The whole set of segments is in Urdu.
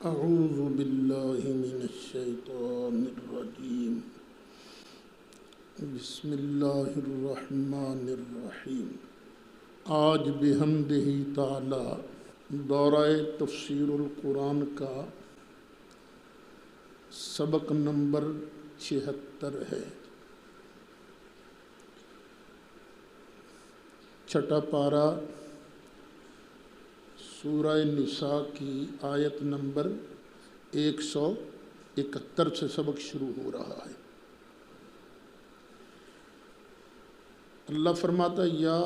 اعوذ باللہ من الشیطان الرجیم بسم اللہ الرحمن الرحیم۔ آج بحمدہ تعالی دورہ تفسیر القرآن کا سبق نمبر 76 ہے۔ چھٹا پارہ سورہ نساء کی آیت نمبر 171 سے سبق شروع ہو رہا ہے۔ اللہ فرماتا ہے یا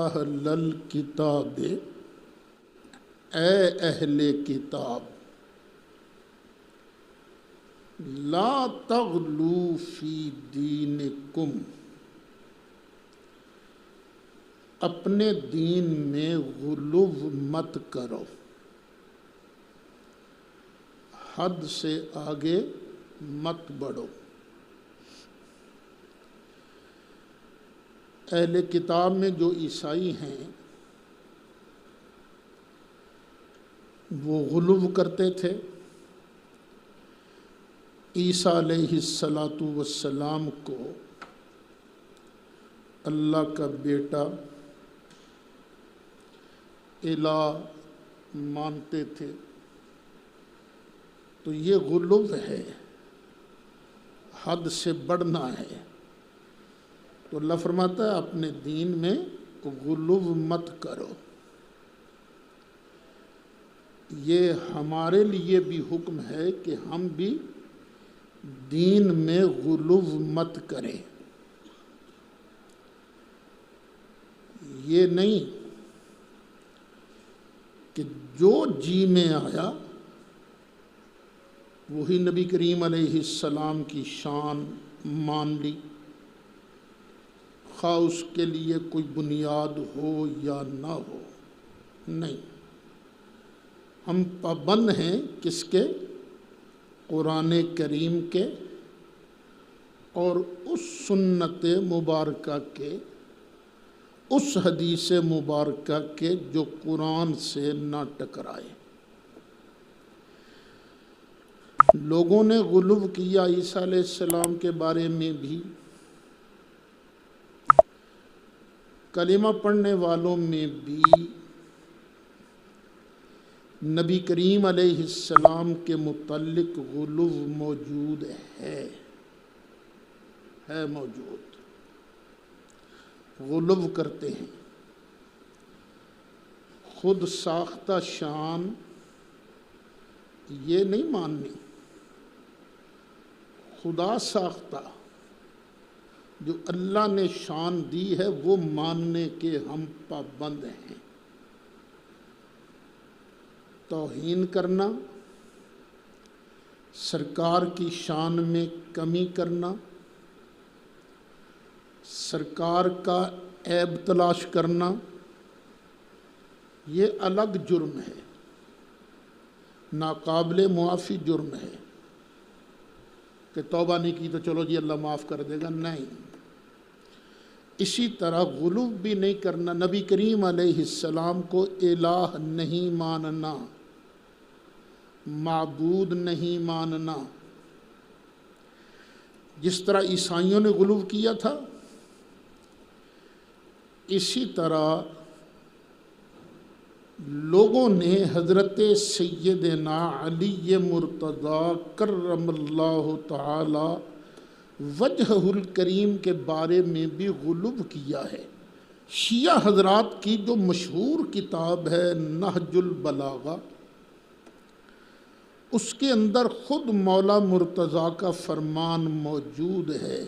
اہل الکتاب، اے اہل کتاب، لا تغلوا فی دینکم، اپنے دین میں غلو مت کرو، حد سے آگے مت بڑھو۔ اہل کتاب میں جو عیسائی ہیں وہ غلو کرتے تھے۔ عیسیٰ علیہ السلام کو اللہ کا بیٹا الہ مانتے تھے، تو یہ غلو ہے، حد سے بڑھنا ہے۔ تو اللہ فرماتا ہے اپنے دین میں غلو مت کرو۔ یہ ہمارے لیے بھی حکم ہے کہ ہم بھی دین میں غلو مت کریں۔ یہ نہیں کہ جو جی میں آیا وہی نبی کریم علیہ السلام کی شان مان لی، خواہ اس کے لیے کوئی بنیاد ہو یا نہ ہو۔ نہیں، ہم پابند ہیں کس کے؟ قرآن کریم کے اور اس سنت مبارکہ کے، اس حدیث مبارکہ کے جو قرآن سے نہ ٹکرائے۔ لوگوں نے غلو کیا عیسیٰ علیہ السلام کے بارے میں بھی، کلمہ پڑھنے والوں میں بھی نبی کریم علیہ السلام کے متعلق غلو موجود ہے موجود۔ غلو کرتے ہیں، خود ساختہ شان یہ نہیں ماننی، خدا ساختہ جو اللہ نے شان دی ہے وہ ماننے کے ہم پابند ہیں۔ توہین کرنا، سرکار کی شان میں کمی کرنا، سرکار کا عیب تلاش کرنا، یہ الگ جرم ہے، ناقابل معافی جرم ہے کہ توبہ نہیں کی تو چلو جی اللہ معاف کر دے گا۔ نہیں، اسی طرح غلو بھی نہیں کرنا، نبی کریم علیہ السلام کو الہ نہیں ماننا، معبود نہیں ماننا۔ جس طرح عیسائیوں نے غلو کیا تھا، اسی طرح لوگوں نے حضرت سیدنا علی مرتضیٰ کرم اللہ تعالی وجہہ الکریم کے بارے میں بھی غلو کیا ہے۔ شیعہ حضرات کی جو مشہور کتاب ہے نہج البلاغہ، اس کے اندر خود مولا مرتضیٰ کا فرمان موجود ہے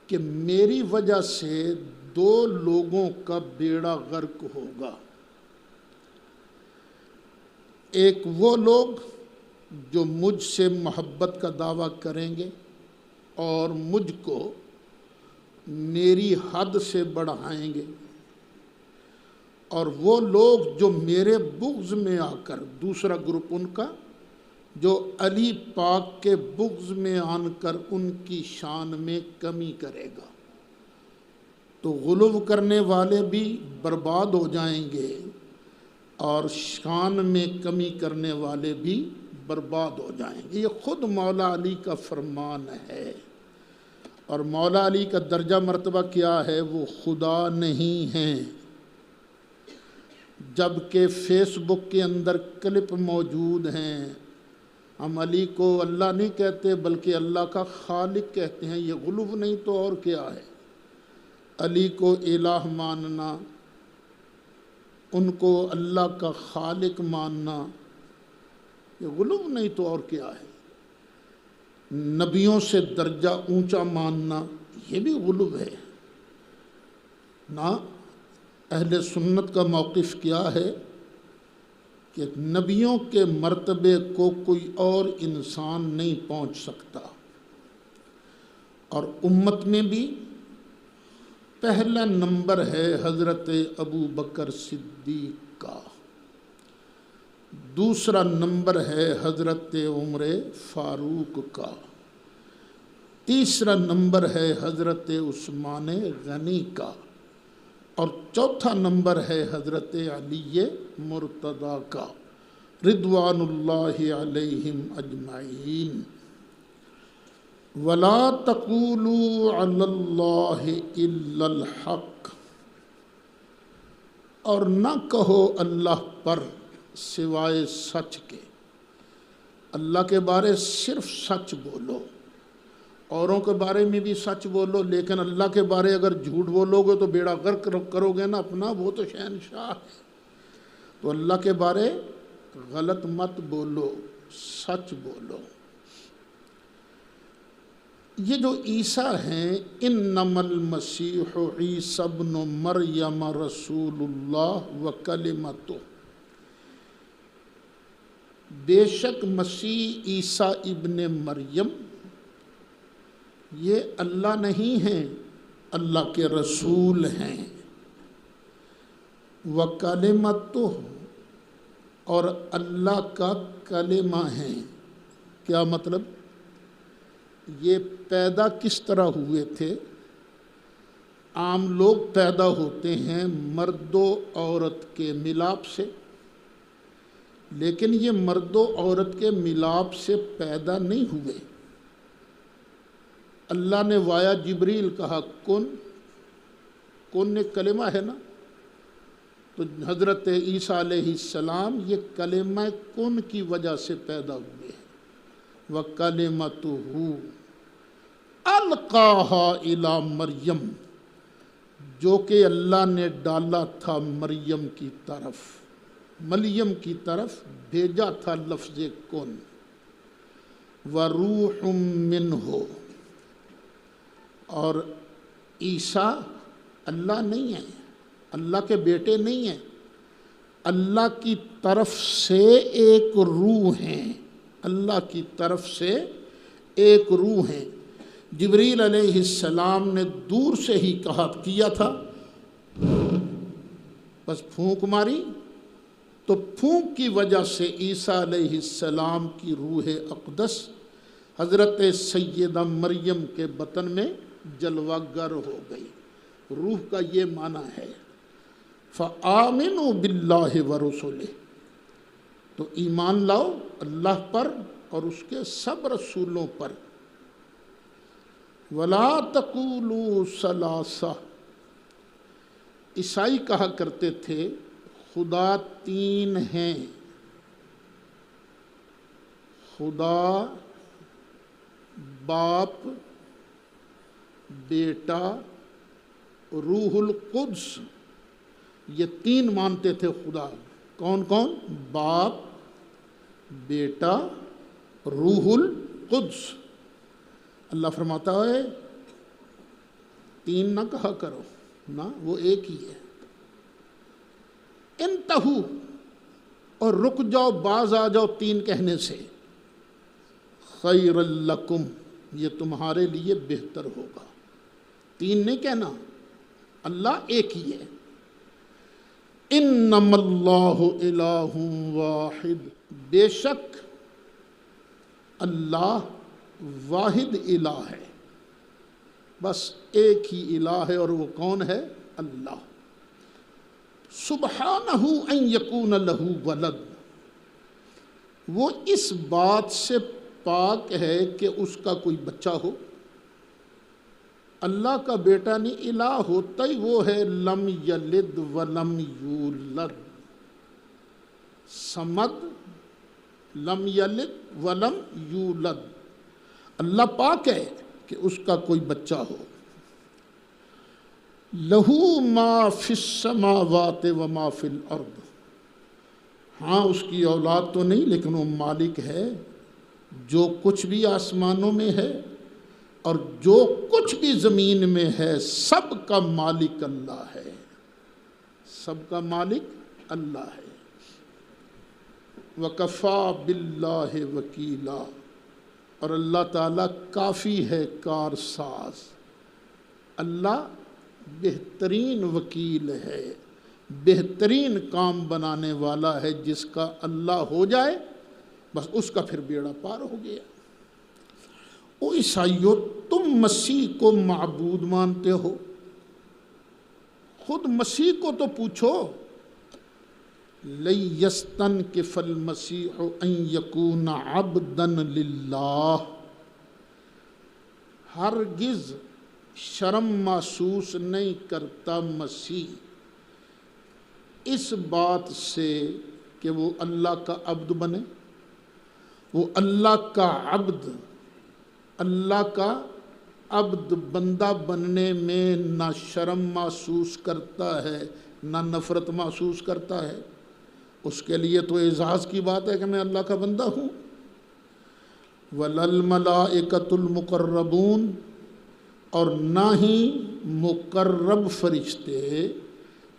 کہ میری وجہ سے 2 لوگوں کا بیڑا غرق ہوگا۔ ایک وہ لوگ جو مجھ سے محبت کا دعویٰ کریں گے اور مجھ کو میری حد سے بڑھائیں گے، اور وہ لوگ جو میرے بغض میں آ کر، دوسرا گروپ ان کا جو علی پاک کے بغض میں آن کر ان کی شان میں کمی کرے گا۔ تو غلو کرنے والے بھی برباد ہو جائیں گے، اور شان میں کمی کرنے والے بھی برباد ہو جائیں گے۔ یہ خود مولا علی کا فرمان ہے، اور مولا علی کا درجہ مرتبہ کیا ہے؟ وہ خدا نہیں ہیں، جبکہ فیس بک کے اندر کلپ موجود ہیں۔ ہم علی کو اللہ نہیں کہتے بلکہ اللہ کا خالق کہتے ہیں۔ یہ غلو نہیں تو اور کیا ہے؟ علی کو الہ ماننا، ان کو اللہ کا خالق ماننا، یہ غلو نہیں تو اور کیا ہے؟ نبیوں سے درجہ اونچا ماننا، یہ بھی غلو ہے نا۔ اہل سنت کا موقف کیا ہے کہ نبیوں کے مرتبے کو کوئی اور انسان نہیں پہنچ سکتا، اور امت میں بھی پہلا نمبر ہے حضرت ابو بکر صدیق کا، دوسرا نمبر ہے حضرت عمر فاروق کا، تیسرا نمبر ہے حضرت عثمان غنی کا، اور چوتھا نمبر ہے حضرت علی مرتضیٰ کا رضوان اللہ علیہم اجمعین۔ وَلَا تَقُولُوا عَلَى اللَّهِ إِلَّا الْحَقَّ، اور نہ کہو اللہ پر سوائے سچ کے۔ اللہ کے بارے صرف سچ بولو، اوروں کے بارے میں بھی سچ بولو، لیکن اللہ کے بارے اگر جھوٹ بولو گے تو بیڑا غرق کرو گے نا اپنا، وہ تو شہنشاہ ہے۔ تو اللہ کے بارے غلط مت بولو، سچ بولو۔ یہ جو عیسیٰ ہیں، انما المسیح عیسی ابن مریم رسول اللہ وکلمتہ، بے شک مسیح عیسیٰ ابن مریم یہ اللہ نہیں ہیں، اللہ کے رسول ہیں۔ وکلمتہ، اور اللہ کا کلمہ ہیں۔ کیا مطلب؟ یہ پیدا کس طرح ہوئے تھے؟ عام لوگ پیدا ہوتے ہیں مرد و عورت کے ملاپ سے، لیکن یہ مرد و عورت کے ملاپ سے پیدا نہیں ہوئے۔ اللہ نے وایا جبریل کہا کن، کن ایک کلمہ ہے نا، تو حضرت عیسیٰ علیہ السلام یہ کلمہ کن کی وجہ سے پیدا ہوئے ہیں۔ وَكَلِمَتُهُ أَلْقَاهَا إِلَى مریم، جو کہ اللہ نے ڈالا تھا مریم کی طرف، مریم کی طرف بھیجا تھا لفظ کن۔ وَرُوحٌ مِّنْهُ، اور عیسیٰ اللہ نہیں ہیں، اللہ کے بیٹے نہیں ہیں، اللہ کی طرف سے ایک روح ہیں، اللہ کی طرف سے ایک روح ہیں۔ جبریل علیہ السلام نے دور سے ہی کیا تھا، بس پھونک ماری تو پھونک کی وجہ سے عیسیٰ علیہ السلام کی روح اقدس حضرت سیدہ مریم کے بطن میں جلوہ گر ہو گئی۔ روح کا یہ معنی ہے۔ فآمنوا باللہ ورسلہ، تو ایمان لاؤ اللہ پر اور اس کے سب رسولوں پر۔ ولا تقولوا ثلاثہ، عیسائی کہا کرتے تھے خدا تین ہیں، خدا باپ، بیٹا، روح القدس، یہ تین مانتے تھے خدا۔ کون کون؟ باپ، بیٹا، روح القدس۔ اللہ فرماتا ہے تین نہ کہا کرو، نہ، وہ ایک ہی ہے۔ انتہو، اور رک جاؤ، باز آ جاؤ تین کہنے سے۔ خیر لکم، یہ تمہارے لیے بہتر ہوگا۔ تین نہیں کہنا، اللہ ایک ہی ہے۔ انما اللہ الہ واحد، بے شک اللہ واحد الہ ہے، بس ایک ہی الہ ہے، اور وہ کون ہے؟ اللہ۔ سبحانہ ان یکون لہ ولد، وہ اس بات سے پاک ہے کہ اس کا کوئی بچہ ہو۔ اللہ کا بیٹا نہیں، الہ ہوتا ہی وہ ہے لم یلد ولم یولد، صمد، لم یلد ولم یولد۔ اللہ پاک ہے کہ اس کا کوئی بچہ ہو۔ لہو ما فی السماوات و ما فی الارض، ہاں اس کی اولاد تو نہیں لیکن وہ مالک ہے، جو کچھ بھی آسمانوں میں ہے اور جو کچھ بھی زمین میں ہے سب کا مالک اللہ ہے، سب کا مالک اللہ ہے۔ وَكَفَى بِاللَّهِ وَكِيلًا، اور اللہ تعالیٰ کافی ہے کارساز، اللہ بہترین وکیل ہے، بہترین کام بنانے والا ہے، جس کا اللہ ہو جائے بس اس کا پھر بیڑا پار ہو گیا۔ او عیسائیو، تم مسیح کو معبود مانتے ہو، خود مسیح کو تو پوچھو۔ لَن يَسْتَنْكِفَ الْمَسِيحُ أَن يَكُونَ عَبْدًا لِلَّهِ، ہرگز شرم محسوس نہیں کرتا مسیح اس بات سے کہ وہ اللہ کا عبد بنے۔ وہ اللہ کا عبد، اللہ کا عبد بندہ بننے میں نہ شرم محسوس کرتا ہے نہ نفرت محسوس کرتا ہے۔ اس کے لیے تو اعزاز کی بات ہے کہ میں اللہ کا بندہ ہوں۔ وَلَلْمَلَائِكَةُ الْمُقَرَّبُونَ، اور نہ ہی مقرب فرشتے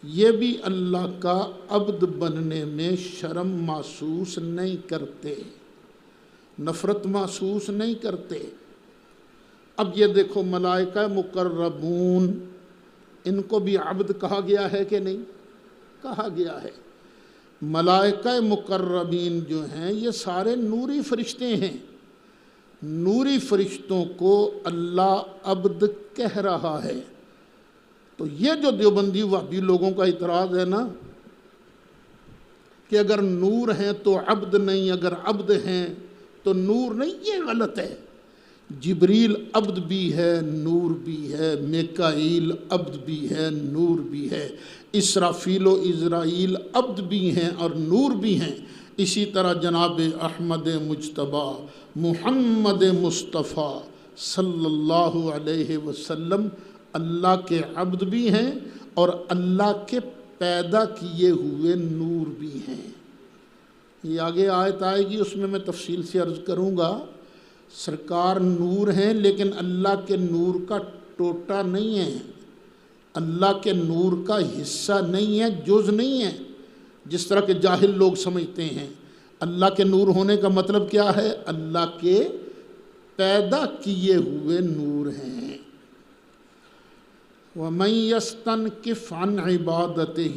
یہ بھی اللہ کا عبد بننے میں شرم محسوس نہیں کرتے، نفرت محسوس نہیں کرتے۔ اب یہ دیکھو، ملائکہ مقربون، ان کو بھی عبد کہا گیا ہے کہ نہیں؟ کہا گیا ہے۔ ملائکہ مقربین جو ہیں یہ سارے نوری فرشتے ہیں، نوری فرشتوں کو اللہ عبد کہہ رہا ہے۔ تو یہ جو دیوبندی وہابی لوگوں کا اعتراض ہے نا کہ اگر نور ہیں تو عبد نہیں، اگر عبد ہیں تو نور نہیں، یہ غلط ہے۔ جبریل عبد بھی ہے، نور بھی ہے، میکائیل عبد بھی ہے، نور بھی ہے، اسرافیل و عزرائیل عبد بھی ہیں اور نور بھی ہیں۔ اسی طرح جناب احمد مجتبیٰ محمد مصطفیٰ صلی اللہ علیہ وسلم اللہ کے عبد بھی ہیں اور اللہ کے پیدا کیے ہوئے نور بھی ہیں۔ یہ آگے آیت آئے گی، اس میں تفصیل سے عرض کروں گا۔ سرکار نور ہیں لیکن اللہ کے نور کا ٹوٹا نہیں ہے، اللہ کے نور کا حصہ نہیں ہے، جز نہیں ہے، جس طرح کے جاہل لوگ سمجھتے ہیں۔ اللہ کے نور ہونے کا مطلب کیا ہے؟ اللہ کے پیدا کیے ہوئے نور ہیں۔ وَمَن يَسْتَنْكِفْ عَنْ عِبَادَتِهِ،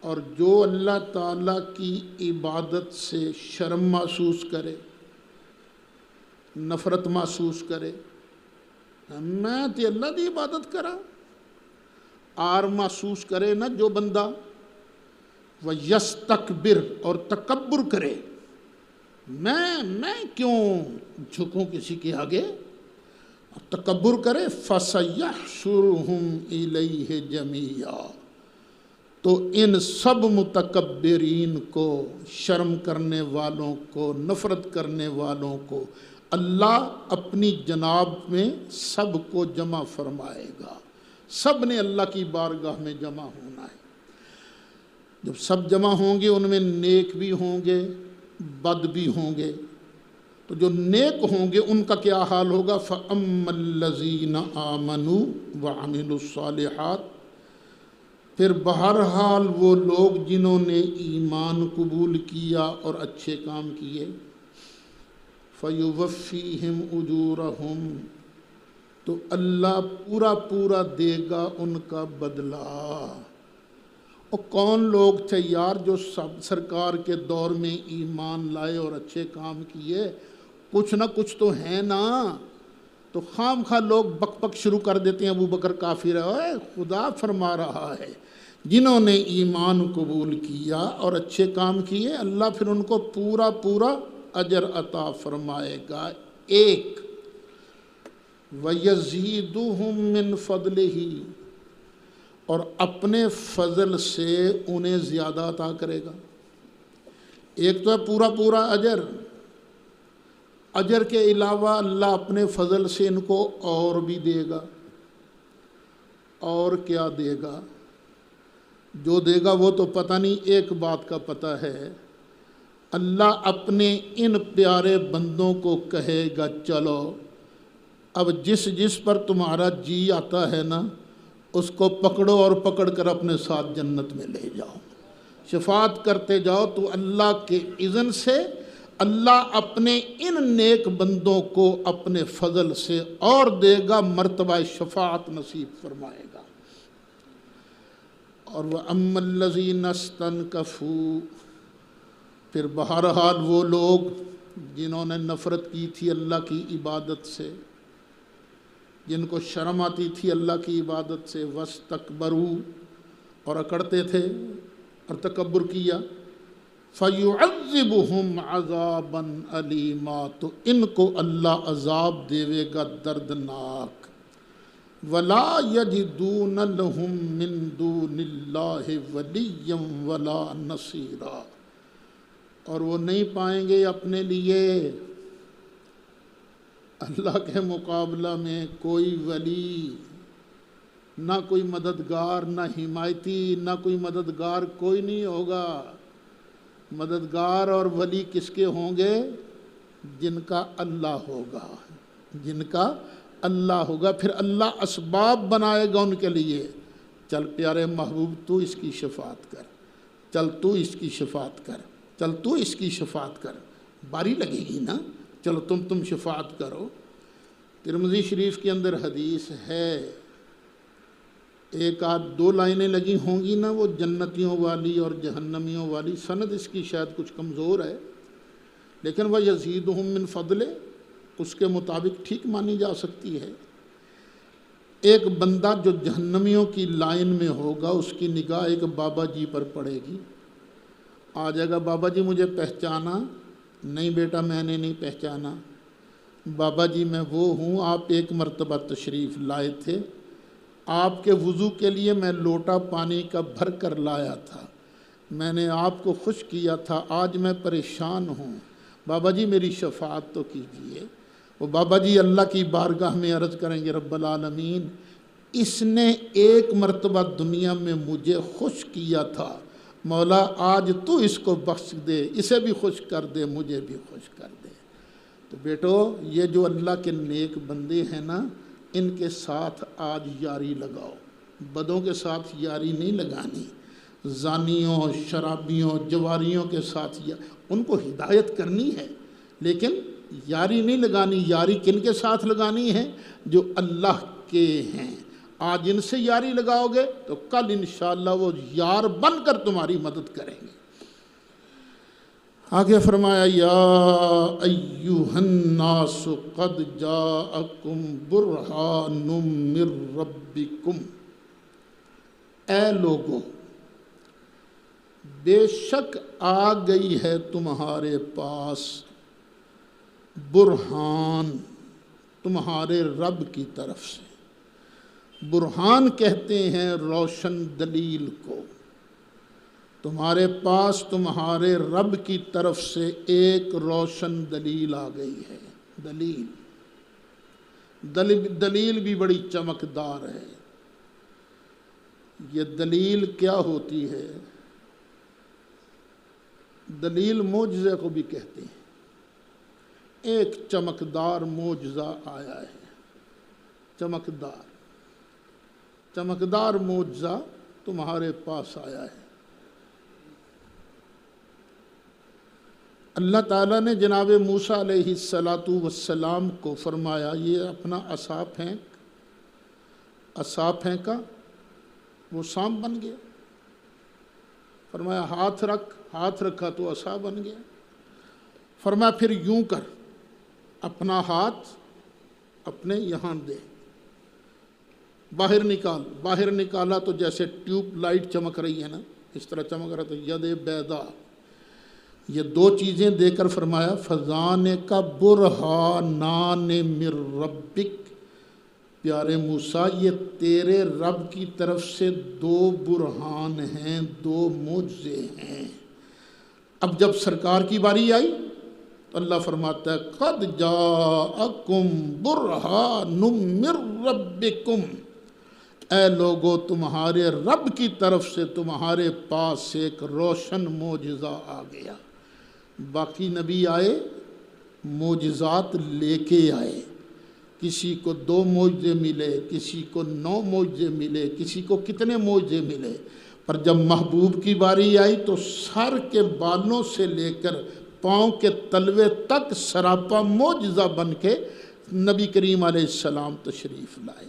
اور جو اللہ تعالیٰ کی عبادت سے شرم محسوس کرے، نفرت محسوس کرے، میں تے اللہ دی عبادت کرا، آر محسوس کرے نا جو بندہ، وَيَسْتَكْبِرْ، اور تکبر کرے، میں کیوں جھکوں کسی کے آگے، تکبر کرے، فَسَيَحْشُرُهُمْ إِلَيْهِ جَمِيعًا، تو ان سب متکبرین کو، شرم کرنے والوں کو، نفرت کرنے والوں کو اللہ اپنی جناب میں سب کو جمع فرمائے گا۔ سب نے اللہ کی بارگاہ میں جمع ہونا ہے۔ جب سب جمع ہوں گے ان میں نیک بھی ہوں گے، بد بھی ہوں گے، تو جو نیک ہوں گے ان کا کیا حال ہوگا؟ فَأَمَّا الَّذِينَ آمَنُوا وَعَمِلُوا الصَّالِحَاتِ، پھر بہرحال وہ لوگ جنہوں نے ایمان قبول کیا اور اچھے کام کیے، فَيُوَفِّيهِمْ أُجُورَهُمْ، تو اللہ پورا پورا دے گا ان کا بدلہ۔ اور کون لوگ تھے یار جو سرکار کے دور میں ایمان لائے اور اچھے کام کیے؟ کچھ نہ کچھ تو ہے نا۔ تو خام خواہ لوگ بک بک شروع کر دیتے ہیں ابو بکر کافر ہے، خدا فرما رہا ہے جنہوں نے ایمان قبول کیا اور اچھے کام کیے اللہ پھر ان کو پورا پورا اجر عطا فرمائے گا ایک وَيَزِيدُهُم مِّن فَضْلِهِ اور اپنے فضل سے انہیں زیادہ عطا کرے گا۔ ایک تو ہے پورا پورا اجر، اجر کے علاوہ اللہ اپنے فضل سے ان کو اور بھی دے گا۔ اور کیا دے گا؟ جو دے گا وہ تو پتہ نہیں، ایک بات کا پتہ ہے، اللہ اپنے ان پیارے بندوں کو کہے گا چلو اب جس جس پر تمہارا جی آتا ہے نا اس کو پکڑو اور پکڑ کر اپنے ساتھ جنت میں لے جاؤ، شفاعت کرتے جاؤ۔ تو اللہ کے اذن سے اللہ اپنے ان نیک بندوں کو اپنے فضل سے اور دے گا، مرتبہ شفاعت نصیب فرمائے گا۔ اور وَأَمَّا الَّذِينَ اسْتَنكَفُوا پھر بہرحال وہ لوگ جنہوں نے نفرت کی تھی اللہ کی عبادت سے، جن کو شرم آتی تھی اللہ کی عبادت سے، وَاسْتَكْبَرُوا اور اکڑتے تھے اور تکبر کیا، فَيُعَذِّبُهُمْ عَذَابًا أَلِيمًا تو ان کو اللہ عذاب دے گا دردناک۔ وَلَا يَجِدُونَ لَهُم مِّن دُونِ اللَّهِ وَلِيًّا وَلَا نَصِيرًا اور وہ نہیں پائیں گے اپنے لیے اللہ کے مقابلہ میں کوئی ولی، نہ کوئی مددگار، نہ حمایتی، نہ کوئی مددگار، کوئی نہیں ہوگا۔ مددگار اور ولی کس کے ہوں گے؟ جن کا اللہ ہوگا، جن کا اللہ ہوگا۔ پھر اللہ اسباب بنائے گا ان کے لیے، چل پیارے محبوب تو اس کی شفاعت کر، چل تو اس کی شفاعت کر، چل تو اس کی شفاعت کر، باری لگے گی نا، چلو تم شفاعت کرو۔ ترمذی شریف کے اندر حدیث ہے، ایک آدھ دو لائنیں لگی ہوں گی نا وہ جنتیوں والی اور جہنمیوں والی، سند اس کی شاید کچھ کمزور ہے لیکن وہ یزیدہم من فضلہ اس کے مطابق ٹھیک مانی جا سکتی ہے۔ ایک بندہ جو جہنمیوں کی لائن میں ہوگا اس کی نگاہ ایک بابا جی پر پڑے گی، آ جائے گا بابا جی مجھے پہچانا؟ نہیں بیٹا میں نے نہیں پہچانا، بابا جی میں وہ ہوں، آپ ایک مرتبہ تشریف لائے تھے، آپ کے وضو کے لیے میں لوٹا پانی کا بھر کر لایا تھا، میں نے آپ کو خوش کیا تھا، آج میں پریشان ہوں، بابا جی میری شفاعت تو کیجیے۔ وہ بابا جی اللہ کی بارگاہ میں عرض کریں گے رب العالمین اس نے ایک مرتبہ دنیا میں مجھے خوش کیا تھا، مولا آج تو اس کو بخش دے، اسے بھی خوش کر دے، مجھے بھی خوش کر دے۔ تو بیٹو یہ جو اللہ کے نیک بندے ہیں نا ان کے ساتھ آج یاری لگاؤ، بدوں کے ساتھ یاری نہیں لگانی، زانیوں، شرابیوں، جواریوں کے ساتھ ان کو ہدایت کرنی ہے لیکن یاری نہیں لگانی۔ یاری کن کے ساتھ لگانی ہے؟ جو اللہ کے ہیں۔ آج ان سے یاری لگاؤ گے تو کل انشاءاللہ وہ یار بن کر تمہاری مدد کریں گے۔ آگے فرمایا یا ایھا الناس قد جاءکم برہان من ربکم، اے لوگو بے شک آ گئی ہے تمہارے پاس برہان تمہارے رب کی طرف سے۔ برہان کہتے ہیں روشن دلیل کو، تمہارے پاس تمہارے رب کی طرف سے ایک روشن دلیل آ گئی ہے۔ دلیل بھی بڑی چمکدار ہے۔ یہ دلیل کیا ہوتی ہے؟ دلیل معجزے کو بھی کہتے ہیں۔ ایک چمکدار معجزہ آیا ہے، چمکدار معجزہ تمہارے پاس آیا ہے۔ اللہ تعالیٰ نے جناب موسیٰ علیہ السلام کو فرمایا یہ اپنا عصا پھینکا، وہ سانپ بن گیا۔ فرمایا ہاتھ رکھ، ہاتھ رکھا تو عصا بن گیا۔ فرمایا پھر یوں کر، اپنا ہاتھ اپنے یہاں دے، باہر نکالا تو جیسے ٹیوب لائٹ چمک رہی ہے نا، اس طرح چمک رہا، تو ید بیضا، یہ دو چیزیں دے کر فرمایا فضان کا برہانان من ربک، پیارے موسیٰ یہ تیرے رب کی طرف سے دو برہان ہیں، دو معجزے ہیں۔ اب جب سرکار کی باری آئی تو اللہ فرماتا ہے قد جاءکم برہان من ربکم، اے لوگو تمہارے رب کی طرف سے تمہارے پاس ایک روشن معجزہ آ گیا۔ باقی نبی آئے معجزات لے کے آئے، کسی کو 2 معجزے ملے، کسی کو 9 معجزے ملے، کسی کو کتنے معجزے ملے، پر جب محبوب کی باری آئی تو سر کے بالوں سے لے کر پاؤں کے تلوے تک سراپا معجزہ بن کے نبی کریم علیہ السلام تشریف لائے۔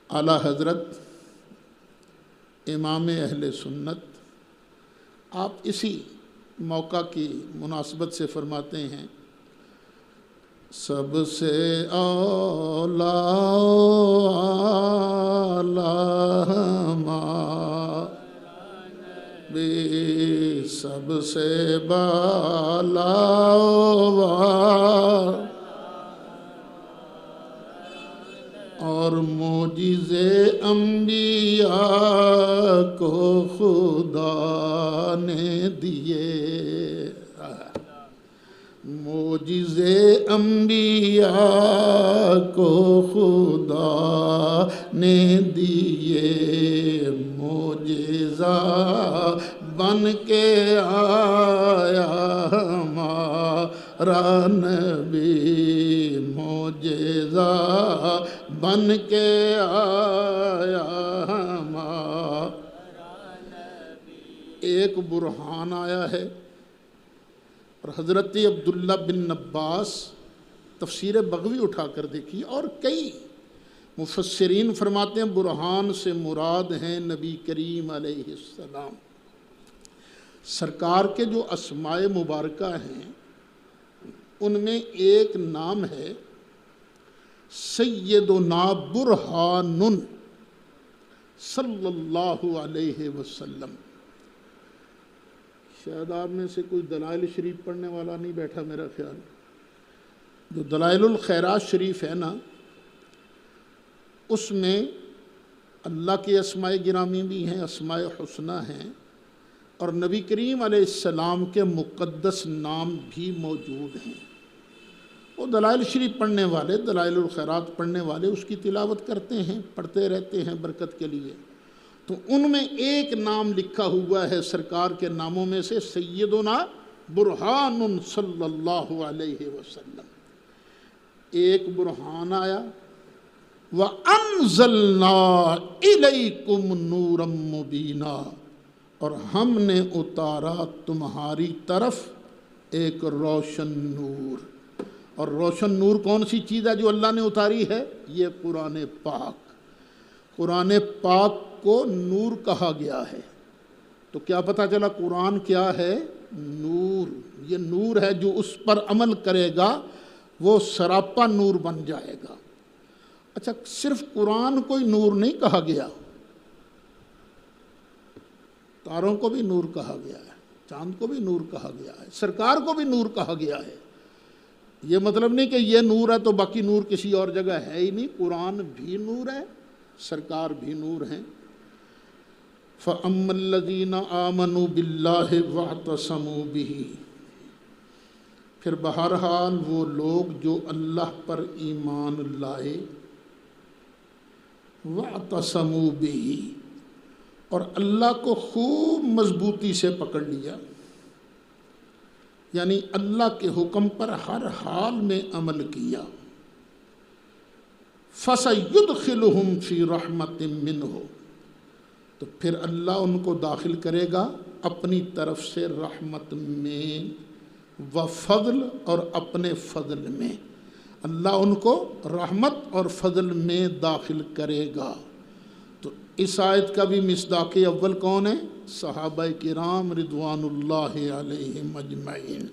اعلیٰ حضرت امام اہل سنت آپ اسی موقع کی مناسبت سے فرماتے ہیں سب سے اولا بھی سب سے بالا اور معجزے انبیاء کو خدا نے دیے، معجزے انبیاء کو خدا نے دیے، معجزہ بن کے آیا ہمارا نبی، معجزہ بن کے آیا ہمارا نبی۔ ایک برہان آیا ہے، اور حضرت عبداللہ بن عباس تفسیر بغوی اٹھا کر دیکھی، اور کئی مفسرین فرماتے ہیں برہان سے مراد ہیں نبی کریم علیہ السلام۔ سرکار کے جو اسماء مبارکہ ہیں ان میں ایک نام ہے سیدنا برہان صلی اللہ علیہ وسلم۔ شاید آپ میں سے کوئی دلائل شریف پڑھنے والا نہیں بیٹھا میرا خیال، جو دلائل الخیرات شریف ہے نا، اس میں اللہ کے اسماء گرامی بھی ہیں، اسماء حسنہ ہیں، اور نبی کریم علیہ السلام کے مقدس نام بھی موجود ہیں۔ وہ دلائل شریف پڑھنے والے، دلائل الخیرات پڑھنے والے اس کی تلاوت کرتے ہیں، پڑھتے رہتے ہیں برکت کے لیے، تو ان میں ایک نام لکھا ہوا ہے سرکار کے ناموں میں سے سیدنا برہان صلی اللہ علیہ وسلم۔ ایک برہان آیا وَأَنزَلْنَا إِلَيْكُمْ نُورًا مُبِينًا، اور ہم نے اتارا تمہاری طرف ایک روشن نور۔ اور روشن نور کون سی چیز ہے جو اللہ نے اتاری ہے؟ یہ قرآن پاک۔ قرآن پاک کو نور کہا گیا ہے، تو کیا پتہ چلا قرآن کیا ہے؟ نور۔ یہ نور ہے، جو اس پر عمل کرے گا وہ سراپا نور بن جائے گا۔ اچھا، صرف قرآن کو ہی نور نہیں کہا گیا، تاروں کو بھی نور کہا گیا ہے، چاند کو بھی نور کہا گیا ہے، سرکار کو بھی نور کہا گیا ہے۔ یہ مطلب نہیں کہ یہ نور ہے تو باقی نور کسی اور جگہ ہے ہی نہیں، قرآن بھی نور ہے، سرکار بھی نور ہیں۔ فَأَمَّا الَّذِينَ آمَنُوا بِاللَّهِ وَاعْتَصَمُوا بِهِ، پھر بہرحال وہ لوگ جو اللہ پر ایمان لائے، وَاعْتَصَمُوا بِهِ، اور اللہ کو خوب مضبوطی سے پکڑ لیا، یعنی اللہ کے حکم پر ہر حال میں عمل کیا، فَسَيُدْخِلُهُمْ فِي رَحْمَةٍ مِّنْهُ، تو پھر اللہ ان کو داخل کرے گا اپنی طرف سے رحمت میں، وفضل، اور اپنے فضل میں، اللہ ان کو رحمت اور فضل میں داخل کرے گا۔ تو اس آیت کا بھی مصداق اول کون ہے؟ صحابہ کرام رضوان اللہ علیہم اجمعین۔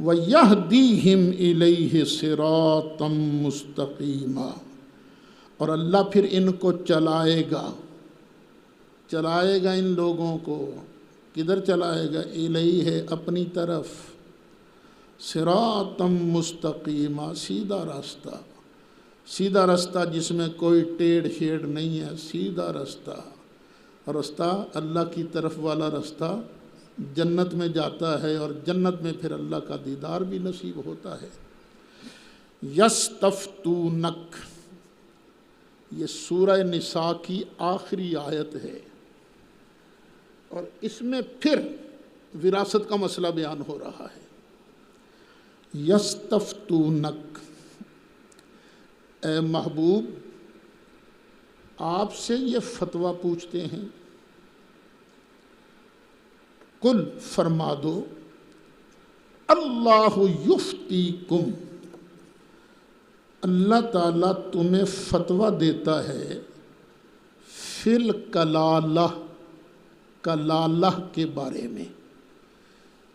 وَيَهْدِيهِمْ إِلَيْهِ صِرَاطًا مُسْتَقِيمًا، اور اللہ پھر ان کو چلائے گا ان لوگوں کو کدھر چلائے گا؟ الیہ، اپنی طرف، صراطا مستقیما، سیدھا راستہ جس میں کوئی ٹیڑھ شیڑ نہیں ہے، سیدھا راستہ اللہ کی طرف والا راستہ جنت میں جاتا ہے، اور جنت میں پھر اللہ کا دیدار بھی نصیب ہوتا ہے۔ یستفتونک، یہ سورہ نساء کی آخری آیت ہے، اور اس میں پھر وراثت کا مسئلہ بیان ہو رہا ہے۔ یستفتونک، اے محبوب آپ سے یہ فتویٰ پوچھتے ہیں، قل فرما دو، اللہ یفتیکم، اللہ تعالیٰ تمہیں فتویٰ دیتا ہے، فی الکلالہ، کلالہ کے بارے میں۔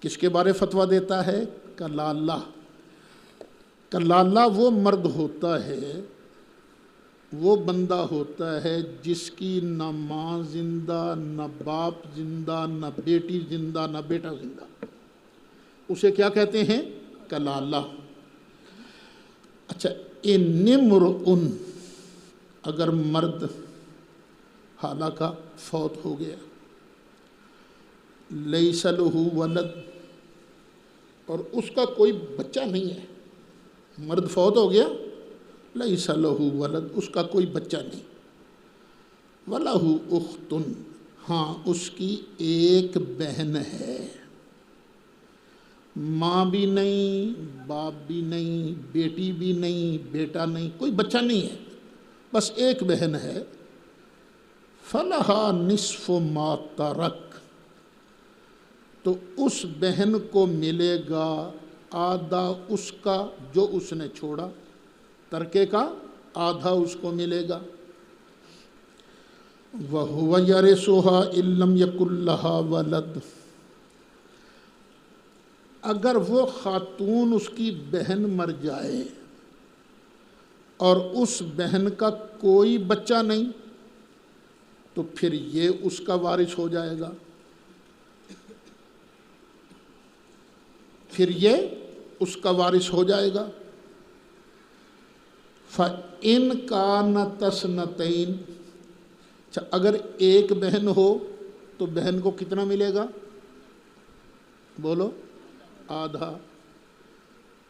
کس کے بارے فتویٰ دیتا ہے؟ کلالہ وہ مرد ہوتا ہے، وہ بندہ ہوتا ہے جس کی نہ ماں زندہ، نہ باپ زندہ، نہ بیٹی زندہ، نہ بیٹا زندہ، اسے کیا کہتے ہیں؟ کلالہ۔ اچھا، امرؤن، اگر مرد حالانکہ فوت ہو گیا، لیس لہ ولد، اور اس کا کوئی بچہ نہیں ہے، مرد فوت ہو گیا، لیس لہ ولد، اس کا کوئی بچہ نہیں، ولہ اخت، ہاں اس کی ایک بہن ہے، ماں بھی نہیں، باپ بھی نہیں، بیٹی بھی نہیں، بیٹا نہیں، کوئی بچہ نہیں ہے، بس ایک بہن ہے، فلہا نصف ما ترک، تو اس بہن کو ملے گا آدھا اس کا جو اس نے چھوڑا، ترکے کا آدھا اس کو ملے گا۔ وَهُوَ يَرِثُهَا إِن لَّمْ يَكُن لَّهَا وَلَدٌ، اگر وہ خاتون اس کی بہن مر جائے اور اس بہن کا کوئی بچہ نہیں، تو پھر یہ اس کا وارث ہو جائے گا، پھر یہ اس کا وارث ہو جائے گا۔ فَإِن كَانَتْ اثْنَتَيْنِ، اچھا اگر ایک بہن ہو تو بہن کو کتنا ملے گا؟ بولو، آدھا،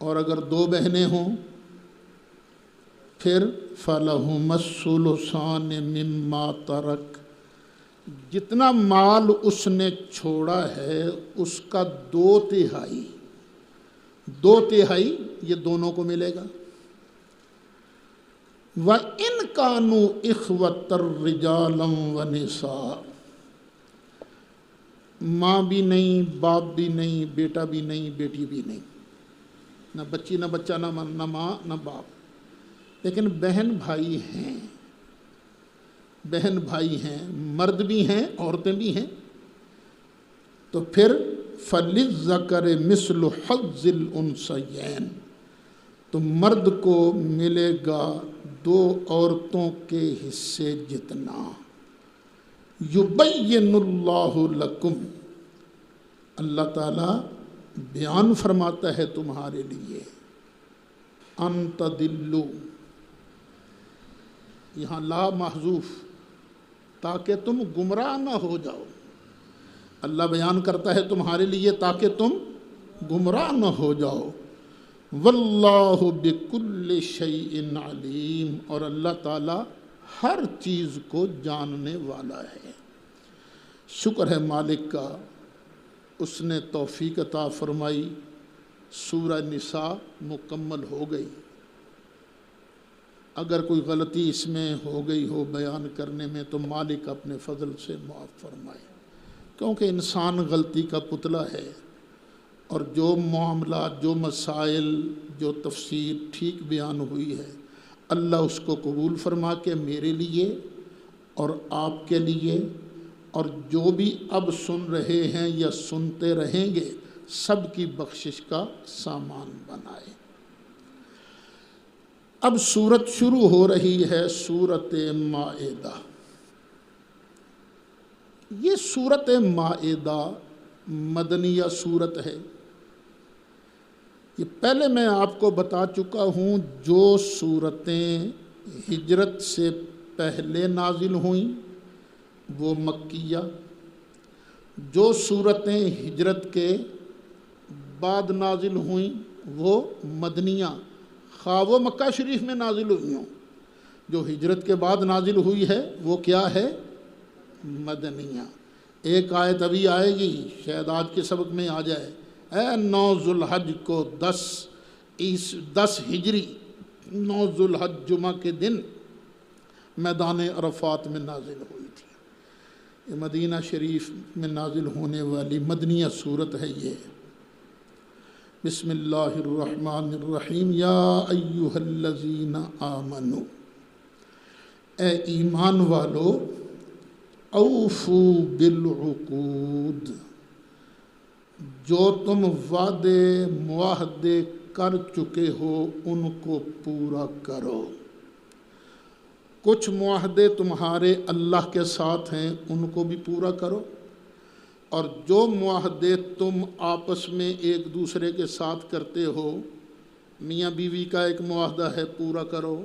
اور اگر دو بہنیں ہوں پھر فَلَهُمَا الثُّلُثَانِ مِمَّا تَرَكَ، جتنا مال اس نے چھوڑا ہے اس کا دو تہائی یہ دونوں کو ملے گا۔ وَإِن كَانُوا إِخْوَةً رِجَالًا وَنِسَاءً، ماں بھی نہیں، باپ بھی نہیں، بیٹا بھی نہیں، بیٹی بھی نہیں، نہ بچی نہ بچہ، نہ ماں نہ باپ، لیکن بہن بھائی ہیں، مرد بھی ہیں، عورتیں بھی ہیں، تو پھر فَلِلذَّكَرِ مِثْلُ حَظِّ الْأُنثَيَيْنِ، تو مرد کو ملے گا دو عورتوں کے حصے جتنا۔ یبین اللہ لکم، اللہ تعالیٰ بیان فرماتا ہے تمہارے لیے، ان تضلوا، یہاں لا محذوف، تاکہ تم گمراہ نہ ہو جاؤ، اللہ بیان کرتا ہے تمہارے لیے تاکہ تم گمراہ نہ ہو جاؤ۔ واللہ بکل شیء علیم، اور اللہ تعالیٰ ہر چیز کو جاننے والا ہے۔ شکر ہے مالک کا، اس نے توفیق عطا فرمائی، سورہ نساء مکمل ہو گئی۔ اگر کوئی غلطی اس میں ہو گئی ہو بیان کرنے میں تو مالک اپنے فضل سے معاف فرمائے، کیونکہ انسان غلطی کا پتلا ہے، اور جو معاملات، جو مسائل، جو تفسیر ٹھیک بیان ہوئی ہے، اللہ اس کو قبول فرما کے میرے لیے اور آپ کے لیے، اور جو بھی اب سن رہے ہیں یا سنتے رہیں گے، سب کی بخشش کا سامان بنائے۔ اب سورت شروع ہو رہی ہے، سورت مائدہ۔ یہ سورت مائدہ مدنیہ سورت ہے۔ یہ پہلے میں آپ کو بتا چکا ہوں، جو سورتیں ہجرت سے پہلے نازل ہوئیں وہ مکیہ، جو سورتیں ہجرت کے بعد نازل ہوئیں وہ مدنیہ، خواہ وہ مکہ شریف میں نازل ہوئی ہوں۔ جو ہجرت کے بعد نازل ہوئی ہے وہ کیا ہے؟ مدنیہ۔ ایک آیت ابھی آئے گی، شاید آج کے سبق میں آ جائے، 9 ذوالحج کو 10 ہجری 9 ذوالحج جمعہ کے دن میدان عرفات میں نازل ہوئی تھی۔ یہ مدینہ شریف میں نازل ہونے والی مدنیہ صورت ہے۔ یہ بسم اللہ الرحمن الرحیم، یا ایہا الذین آمنوا، اے ایمان والو، اوفو بالعقود، جو تم وعدے معاہدے کر چکے ہو ان کو پورا کرو۔ کچھ معاہدے تمہارے اللہ کے ساتھ ہیں، ان کو بھی پورا کرو، اور جو معاہدے تم آپس میں ایک دوسرے کے ساتھ کرتے ہو، میاں بیوی کا ایک معاہدہ ہے، پورا کرو،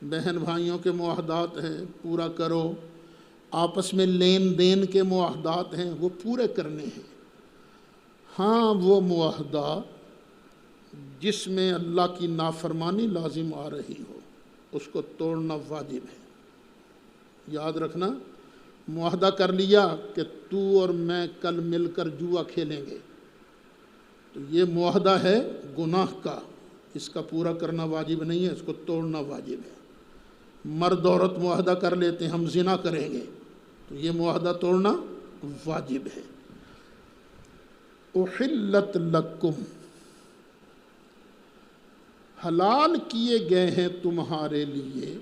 بہن بھائیوں کے معاہدات ہیں، پورا کرو، آپس میں لین دین کے معاہدات ہیں، وہ پورے کرنے ہیں۔ ہاں، وہ معاہدہ جس میں اللہ کی نافرمانی لازم آ رہی ہو اس کو توڑنا واجب ہے۔ یاد رکھنا، معاہدہ کر لیا کہ تو اور میں کل مل کر جوا کھیلیں گے، تو یہ معاہدہ ہے گناہ کا، اس کا پورا کرنا واجب نہیں ہے، اس کو توڑنا واجب ہے۔ مرد عورت معاہدہ کر لیتے ہیں ہم زنا کریں گے، تو یہ معاہدہ توڑنا واجب ہے۔ احلت لکم، حلال کیے گئے ہیں تمہارے لیے،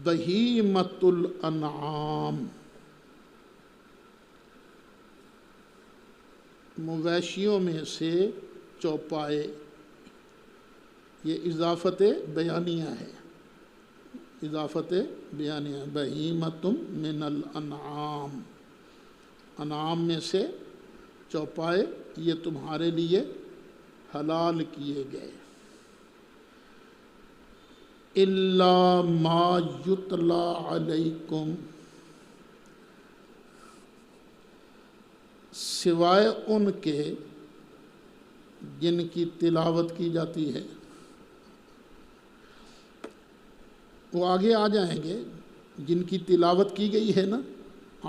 بہیمۃ الانعام، مویشیوں میں سے چوپائے۔ یہ اضافت بیانیہ ہے، اضافت بیانیہ، بہیمۃ من الانعام، انعام میں سے چوپائے یہ تمہارے لیے حلال کیے گئے۔ الا ما یتلی علیکم، سوائے ان کے جن کی تلاوت کی جاتی ہے۔ وہ آگے آ جائیں گے، جن کی تلاوت کی گئی ہے نا،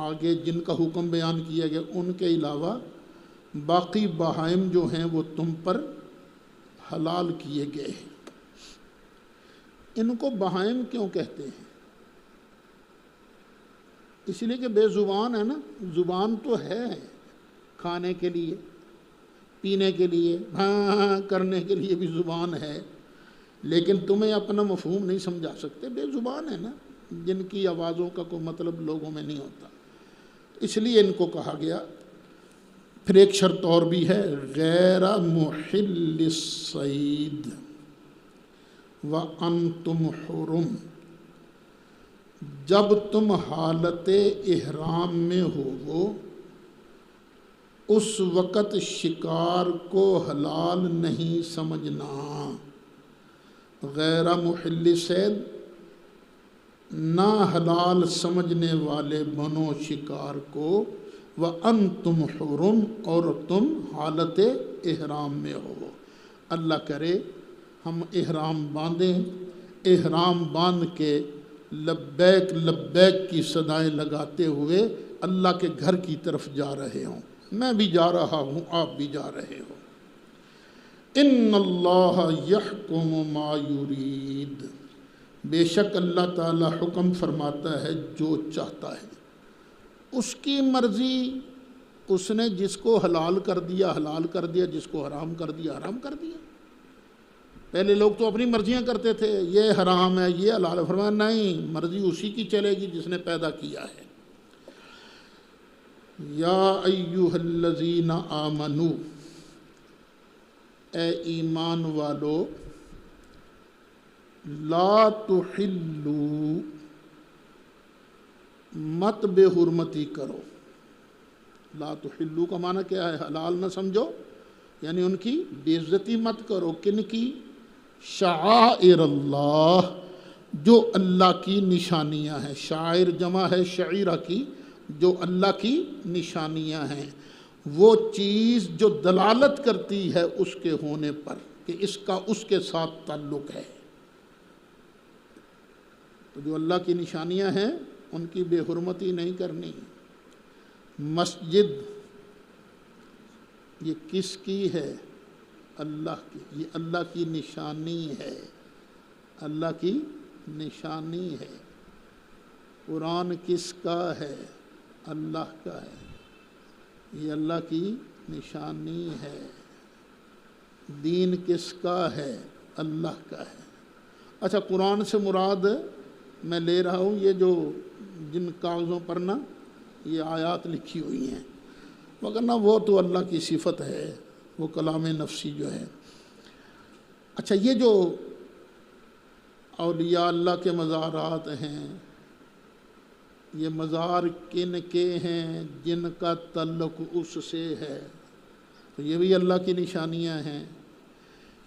آگے جن کا حکم بیان کیا گیا، ان کے علاوہ باقی بہائم جو ہیں وہ تم پر حلال کیے گئے ہیں۔ ان کو بہائم کیوں کہتے ہیں؟ اس لیے کہ بے زبان ہے نا، زبان تو ہے کھانے کے لیے، پینے کے لیے، ہاں کرنے کے لیے بھی زبان ہے، لیکن تمہیں اپنا مفہوم نہیں سمجھا سکتے، بے زبان ہے نا، جن کی آوازوں کا کوئی مطلب لوگوں میں نہیں ہوتا، اس لیے ان کو کہا گیا۔ پھر ایک شرط اور بھی ہے، غیر محل الصید وانتم حرم، جب تم حالت احرام میں ہوو اس وقت شکار کو حلال نہیں سمجھنا۔ غیر محل صید، نہ حلال سمجھنے والے بنو شکار کو، وَأَنْتُمْ حُرُمْ، اور تم حالت احرام میں ہو۔ اللہ کرے ہم احرام باندھیں، احرام باندھ کے لبیک لبیک کی صدائیں لگاتے ہوئے اللہ کے گھر کی طرف جا رہے ہوں، میں بھی جا رہا ہوں، آپ بھی جا رہے ہو۔ ان اللہ یحکم ما یرید، بے شک اللہ تعالی حکم فرماتا ہے جو چاہتا ہے، اس کی مرضی، اس نے جس کو حلال کر دیا حلال کر دیا، جس کو حرام کر دیا حرام کر دیا۔ پہلے لوگ تو اپنی مرضیاں کرتے تھے، یہ حرام ہے یہ حلال ہے، فرمایا نہیں، مرضی اسی کی چلے گی جس نے پیدا کیا ہے۔ یا ایھا الذین آمنو، اے ایمان والو، لا تحلوا، مت بے حرمتی کرو۔ لا تحلوا کا معنی کیا ہے؟ حلال نہ سمجھو، یعنی ان کی بے عزتی مت کرو۔ کن کی؟ شعائر اللہ، جو اللہ کی نشانیاں ہیں۔ شاعر جمع ہے شعیرہ کی، جو اللہ کی نشانیاں ہیں، وہ چیز جو دلالت کرتی ہے اس کے ہونے پر کہ اس کا اس کے ساتھ تعلق ہے۔ تو جو اللہ کی نشانیاں ہیں ان کی بے حرمتی نہیں کرنی۔ مسجد یہ کس کی ہے؟ اللہ کی۔ یہ اللہ کی نشانی ہے، اللہ کی نشانی ہے۔ قرآن کس کا ہے؟ اللہ کا ہے، یہ اللہ کی نشانی ہے۔ دین کس کا ہے؟ اللہ کا ہے۔ اچھا، قرآن سے مراد میں لے رہا ہوں یہ جو جن کاغذوں پر نا یہ آیات لکھی ہوئی ہیں، وگرنہ وہ تو اللہ کی صفت ہے، وہ کلام نفسی جو ہے۔ اچھا، یہ جو اولیاء اللہ کے مزارات ہیں، یہ مزار کن کے ہیں؟ جن کا تعلق اس سے ہے، تو یہ بھی اللہ کی نشانیاں ہیں۔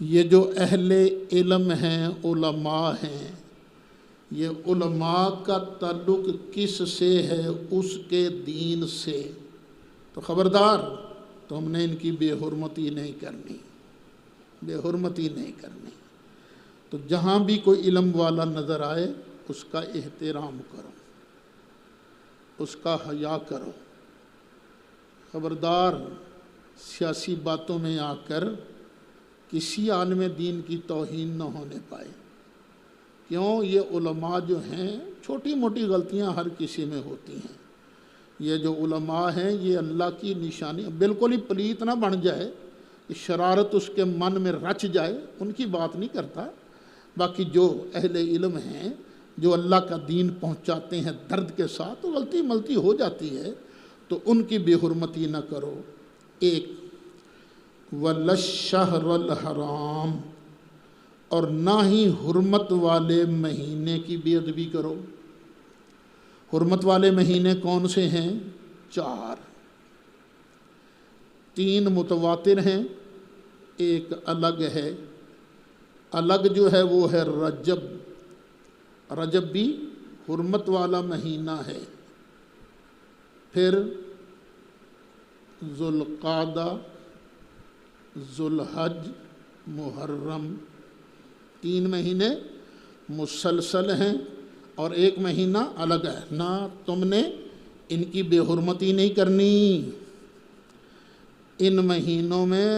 یہ جو اہل علم ہیں، علماء ہیں، یہ علماء کا تعلق کس سے ہے؟ اس کے دین سے۔ تو خبردار، تو ہم نے ان کی بے حرمتی نہیں کرنی، بے حرمتی نہیں کرنی۔ تو جہاں بھی کوئی علم والا نظر آئے اس کا احترام کرو، اس کا حیا کرو۔ خبردار، سیاسی باتوں میں آ کر کسی عالم دین کی توہین نہ ہونے پائے۔ کیوں؟ یہ علماء جو ہیں، چھوٹی موٹی غلطیاں ہر کسی میں ہوتی ہیں۔ یہ جو علماء ہیں یہ اللہ کی نشانی، بالکل ہی پلیت نہ بن جائے، شرارت اس کے من میں رچ جائے، ان کی بات نہیں کرتا۔ باقی جو اہل علم ہیں، جو اللہ کا دین پہنچاتے ہیں درد کے ساتھ، تو غلطی ملتی ہو جاتی ہے، تو ان کی بے حرمتی نہ کرو۔ ایک وَلَلشَّهْرَ الْحَرَامِ، اور نہ ہی حرمت والے مہینے کی بے ادبی کرو۔ حرمت والے مہینے کون سے ہیں؟ 4، 3 متواتر ہیں، ایک الگ ہے۔ الگ جو ہے وہ ہے رجب، رجب بھی حرمت والا مہینہ ہے۔ پھر ذوالقعدہ، ذوالحج، محرم، 3 مہینے مسلسل ہیں اور ایک مہینہ الگ ہے۔ نہ تم نے ان کی بے حرمتی نہیں کرنی، ان مہینوں میں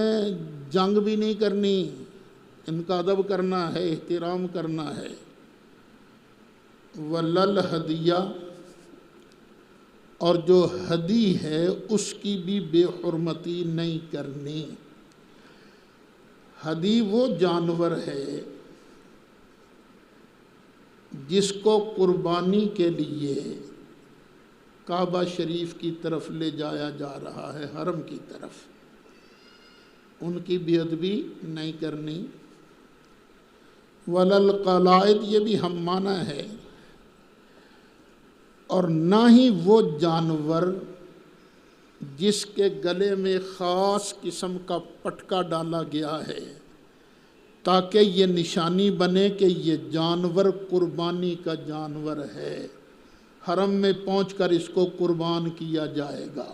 جنگ بھی نہیں کرنی، ان کا ادب کرنا ہے، احترام کرنا ہے۔ وَلَلْهَدْيَ، اور جو ہدی ہے اس کی بھی بے حرمتی نہیں کرنی۔ ہدی وہ جانور ہے جس کو قربانی کے لیے کعبہ شریف کی طرف لے جایا جا رہا ہے، حرم کی طرف، ان کی بے ادبی نہیں کرنی۔ وَلَلْقَلَائِدِ، یہ بھی ہم معنی ہے۔ اور نہ ہی وہ جانور جس کے گلے میں خاص قسم کا پٹکا ڈالا گیا ہے تاکہ یہ نشانی بنے کہ یہ جانور قربانی کا جانور ہے، حرم میں پہنچ کر اس کو قربان کیا جائے گا۔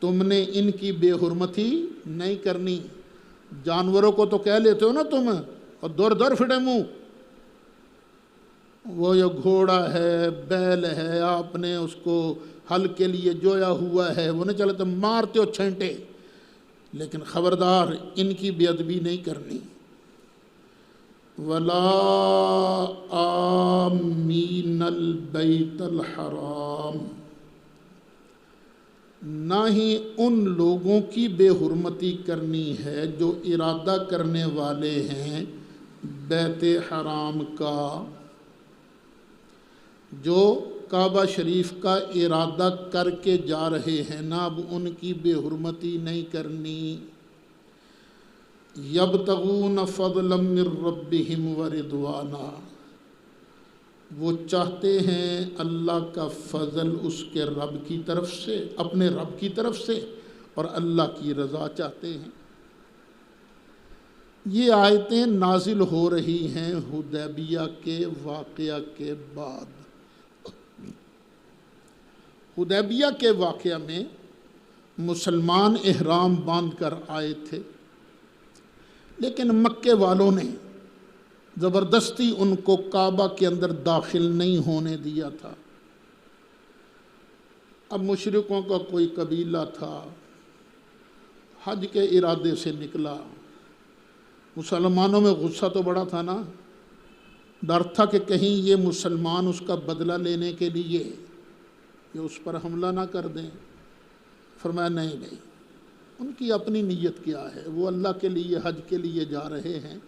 تم نے ان کی بے حرمتی نہیں کرنی۔ جانوروں کو تو کہہ لیتے ہو نا تم، اور دور دور پھٹے منہ، وہ یہ گھوڑا ہے، بیل ہے، آپ نے اس کو ہل کے لیے جویا ہوا ہے، وہ نہیں چلے تو مارتے ہو چھینٹے، لیکن خبردار ان کی بے ادبی نہیں کرنی۔ وَلَا آمِینَ الْبَیْتَ الْحَرَامِ، نہ ہی ان لوگوں کی بے حرمتی کرنی ہے جو ارادہ کرنے والے ہیں بیت حرام کا، جو کعبہ شریف کا ارادہ کر کے جا رہے ہیں نا، اب ان کی بے حرمتی نہیں کرنی۔ یبتغون فضلا من ربہم ورضوانا، وہ چاہتے ہیں اللہ کا فضل اس کے رب کی طرف سے، اپنے رب کی طرف سے، اور اللہ کی رضا چاہتے ہیں۔ یہ آیتیں نازل ہو رہی ہیں حدیبیہ کے واقعہ کے بعد۔ حدیبیہ کے واقعہ میں مسلمان احرام باندھ کر آئے تھے، لیکن مکے والوں نے زبردستی ان کو کعبہ کے اندر داخل نہیں ہونے دیا تھا۔ اب مشرکوں کا کوئی قبیلہ تھا، حج کے ارادے سے نکلا، مسلمانوں میں غصہ تو بڑا تھا نا، ڈر تھا کہ کہیں یہ مسلمان اس کا بدلہ لینے کے لیے یہ اس پر حملہ نہ کر دیں۔ فرمایا نہیں، ان کی اپنی نیت کیا ہے، وہ اللہ کے لیے حج کے لیے جا رہے ہیں،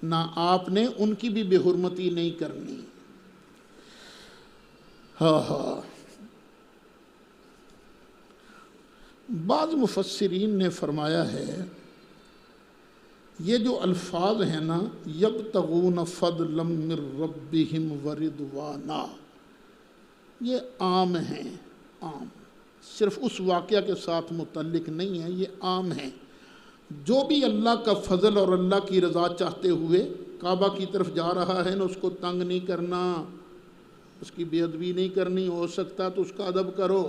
نہ آپ نے ان کی بھی بے حرمتی نہیں کرنی۔ ہاں بعض مفسرین نے فرمایا ہے یہ جو الفاظ ہیں نا، یبتغون فضلا من ربہم ورضوانا، یہ عام ہیں، عام، صرف اس واقعہ کے ساتھ متعلق نہیں ہے، یہ عام ہیں۔ جو بھی اللہ کا فضل اور اللہ کی رضا چاہتے ہوئے کعبہ کی طرف جا رہا ہے نا، اس کو تنگ نہیں کرنا، اس کی بے ادبی نہیں کرنی، ہو سکتا تو اس کا ادب کرو۔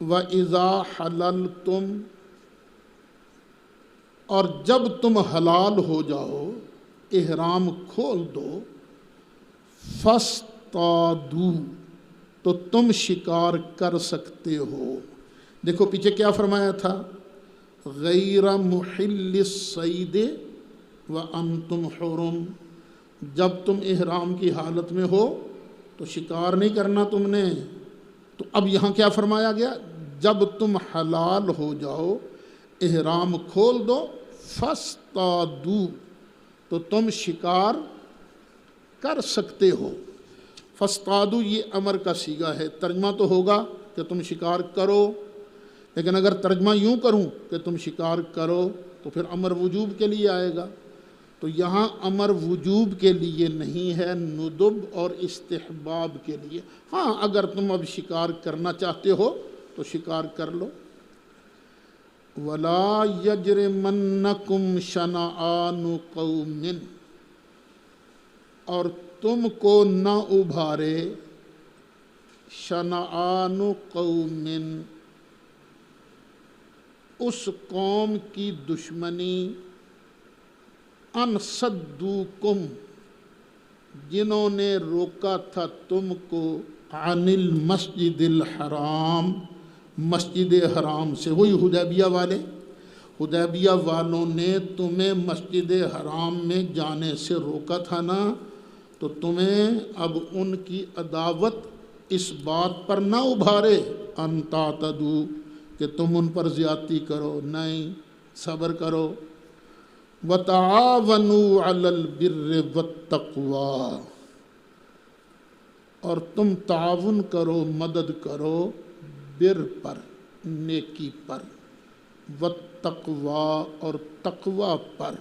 وَإِذَا حَلَلْتُمْ، اور جب تم حلال ہو جاؤ، احرام کھول دو، فَاسْتَادُوا، تو تم شکار کر سکتے ہو۔ دیکھو پیچھے کیا فرمایا تھا، غیر محل الصید وانتم حرم، جب تم احرام کی حالت میں ہو تو شکار نہیں کرنا تم نے۔ تو اب یہاں کیا فرمایا گیا، جب تم حلال ہو جاؤ، احرام کھول دو، فاصطادوا، تو تم شکار کر سکتے ہو۔ فاصطادوا یہ امر کا صیغہ ہے، ترجمہ تو ہوگا کہ تم شکار کرو، لیکن اگر ترجمہ یوں کروں کہ تم شکار کرو تو پھر امر وجوب کے لیے آئے گا، تو یہاں امر وجوب کے لیے نہیں ہے، ندب اور استحباب کے لیے۔ ہاں اگر تم اب شکار کرنا چاہتے ہو تو شکار کر لو۔ وَلَا يَجْرِمَنَّكُمْ شَنَآنُ قَوْمٍ، اور تم کو نہ ابھارے، شَنَآنُ قَوْمٍ، اس قوم کی دشمنی، ان صدوکم، جنہوں نے روکا تھا تم کو، عن المسجد الحرام، مسجد حرام سے، وہی حدیبیہ والے، حدیبیہ والوں نے تمہیں مسجد حرام میں جانے سے روکا تھا نا، تو تمہیں اب ان کی عداوت اس بات پر نہ ابھارے، ان تعتدوا، کہ تم ان پر زیادتی کرو، نہیں، صبر کرو۔ وَتَعَاوَنُوا عَلَى الْبِرِّ وَالتَّقْوَى، اور تم تعاون کرو، مدد کرو، بر پر، نیکی پر، والتقویٰ، اور تقوی پر،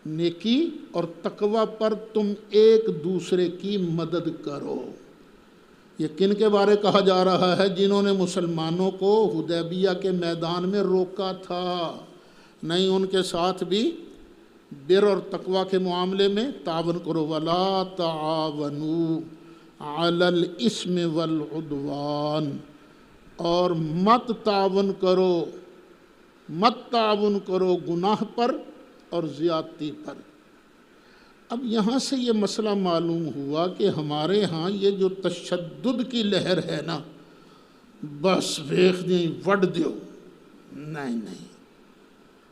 نیکی اور تقوی پر تم ایک دوسرے کی مدد کرو۔ یہ کن کے بارے کہا جا رہا ہے، جنہوں نے مسلمانوں کو حدیبیہ کے میدان میں روکا تھا، نہیں ان کے ساتھ بھی بر اور تقوی کے معاملے میں تعاون کرو۔ وَلَا تَعَاوَنُوا عَلَى الْإِثْمِ وَالْعُدْوَانِ، اور مت تعاون کرو گناہ پر اور زیادتی پر۔ اب یہاں سے یہ مسئلہ معلوم ہوا کہ ہمارے ہاں یہ جو تشدد کی لہر ہے نا، بس ویخ دی وڈ دیو، نہیں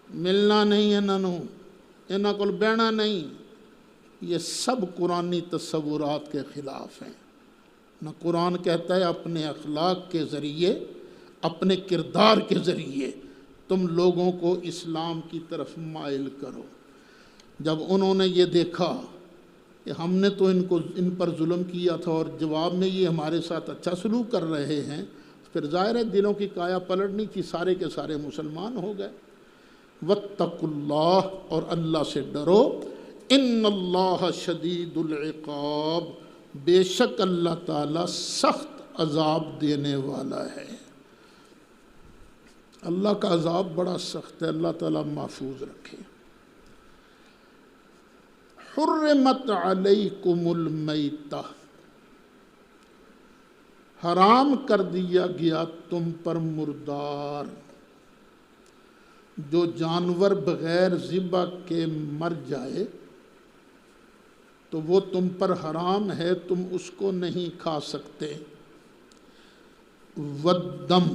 ملنا نہیں انہاں کول بہنا نہیں، یہ سب قرآنی تصورات کے خلاف ہیں۔ نہ قرآن کہتا ہے اپنے اخلاق کے ذریعے، اپنے کردار کے ذریعے تم لوگوں کو اسلام کی طرف مائل کرو۔ جب انہوں نے یہ دیکھا کہ ہم نے تو ان پر ظلم کیا تھا اور جواب میں یہ ہمارے ساتھ اچھا سلوک کر رہے ہیں، پھر ظاہر ہے دلوں کی کایا پلٹنی تھی، سارے کے سارے مسلمان ہو گئے۔ واتقوا اللہ، اور اللہ سے ڈرو، ان اللہ شدید العقاب، بے شک اللہ تعالیٰ سخت عذاب دینے والا ہے۔ اللہ کا عذاب بڑا سخت ہے، اللہ تعالیٰ محفوظ رکھے۔ حرمت علیکم المیتہ، حرام کر دیا گیا تم پر مردار، جو جانور بغیر ذبح کے مر جائے تو وہ تم پر حرام ہے، تم اس کو نہیں کھا سکتے۔ والدم،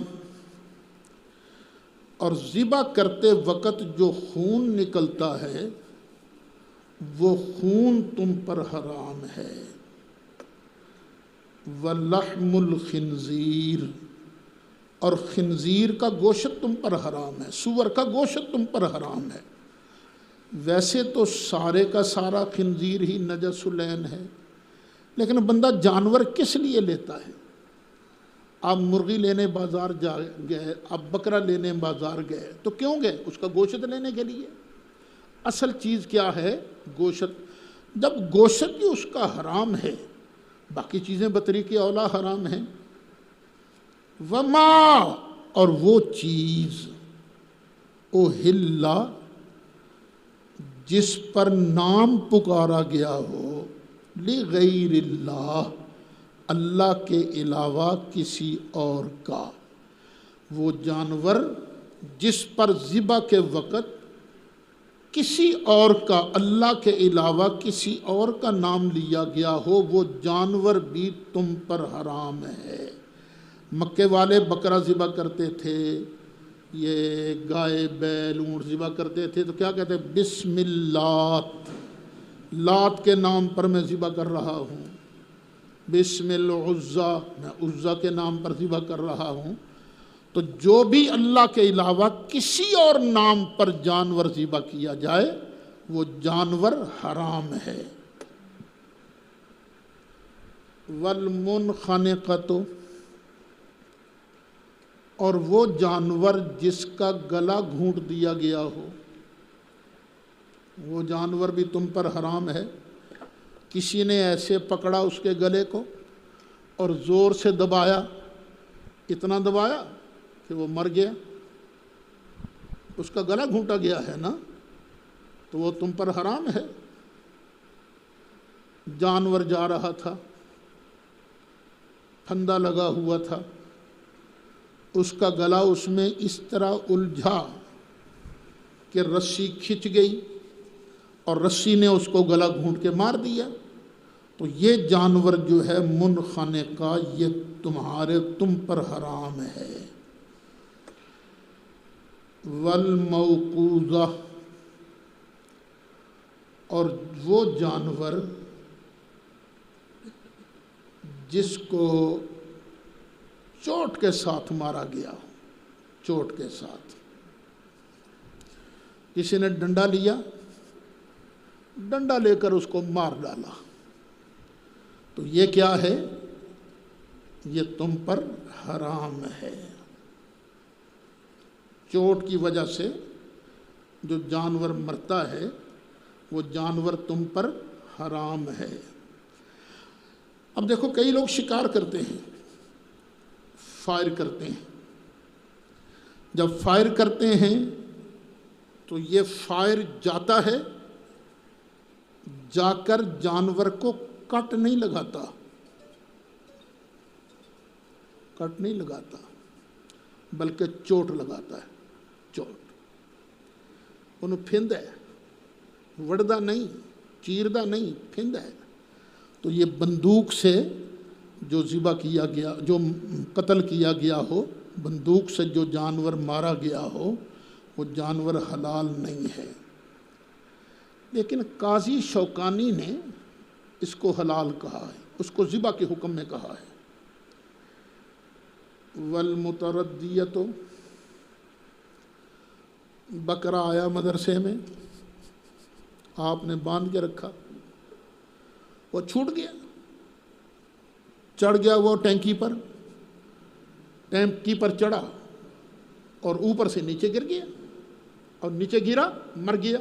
اور ذبح کرتے وقت جو خون نکلتا ہے وہ خون تم پر حرام ہے۔ ولحم الخنزیر، اور خنزیر کا گوشت تم پر حرام ہے، سور کا گوشت تم پر حرام ہے۔ ویسے تو سارے کا سارا خنزیر ہی نجس العین ہے، لیکن بندہ جانور کس لیے لیتا ہے؟ آپ مرغی لینے بازار جا گئے، آپ بکرا لینے بازار گئے تو کیوں گئے؟ اس کا گوشت لینے کے لیے۔ اصل چیز کیا ہے؟ گوشت۔ جب گوشت ہی اس کا حرام ہے، باقی چیزیں بطریق اولا حرام ہیں۔ وما، اور وہ چیز اوہلا، جس پر نام پکارا گیا ہو، لغیر اللہ، اللہ کے علاوہ کسی اور کا، وہ جانور جس پر ذبح کے وقت کسی اور کا، اللہ کے علاوہ کسی اور کا نام لیا گیا ہو، وہ جانور بھی تم پر حرام ہے۔ مکے والے بکرا ذبح کرتے تھے، یہ گائے بیل اونٹ ذبح کرتے تھے تو کیا کہتے ہیں؟ بسم اللہ، لات کے نام پر میں ذبح کر رہا ہوں۔ بسم العزیٰ، میں عزیٰ کے نام پر ذبح کر رہا ہوں۔ تو جو بھی اللہ کے علاوہ کسی اور نام پر جانور ذبح کیا جائے وہ جانور حرام ہے۔ والمنخنقۃ، اور وہ جانور جس کا گلا گھونٹ دیا گیا ہو، وہ جانور بھی تم پر حرام ہے۔ کسی نے ایسے پکڑا اس کے گلے کو اور زور سے دبایا، اتنا دبایا کہ وہ مر گیا، اس کا گلا گھونٹا گیا ہے نا، تو وہ تم پر حرام ہے۔ جانور جا رہا تھا، پھندا لگا ہوا تھا، اس کا گلا اس میں اس طرح الجھا کہ رسی کھنچ گئی اور رسی نے اس کو گلا گھونٹ کے مار دیا، تو یہ جانور جو ہے منخنقہ، یہ تم پر حرام ہے۔ والموقوذہ، اور وہ جانور جس کو چوٹ کے ساتھ مارا گیا ہو، چوٹ کے ساتھ کسی نے ڈنڈا لیا، ڈنڈا لے کر اس کو مار ڈالا، تو یہ کیا ہے؟ یہ تم پر حرام ہے۔ چوٹ کی وجہ سے جو جانور مرتا ہے وہ جانور تم پر حرام ہے۔ اب دیکھو کئی لوگ شکار کرتے ہیں، فائر کرتے ہیں، جب فائر کرتے ہیں تو یہ فائر جاتا ہے، جا کر جانور کو کٹ نہیں لگاتا، کٹ نہیں لگاتا بلکہ چوٹ لگاتا ہے، چوٹ انہوں پھند ہے، وڑدہ نہیں، چیردہ نہیں، پھند ہے۔ تو یہ بندوق سے جو ذبح کیا گیا، جو قتل کیا گیا ہو، بندوق سے جو جانور مارا گیا ہو، وہ جانور حلال نہیں ہے۔ لیکن قاضی شوکانی نے اس کو حلال کہا ہے، اس کو ذبح کے حکم میں کہا ہے۔ والمتردیۃ، بکرا آیا مدرسے میں، آپ نے باندھ کے رکھا، وہ چھوٹ گیا، چڑھ گیا وہ ٹینکی پر چڑھا اور اوپر سے نیچے گر گیا، اور نیچے گرا مر گیا۔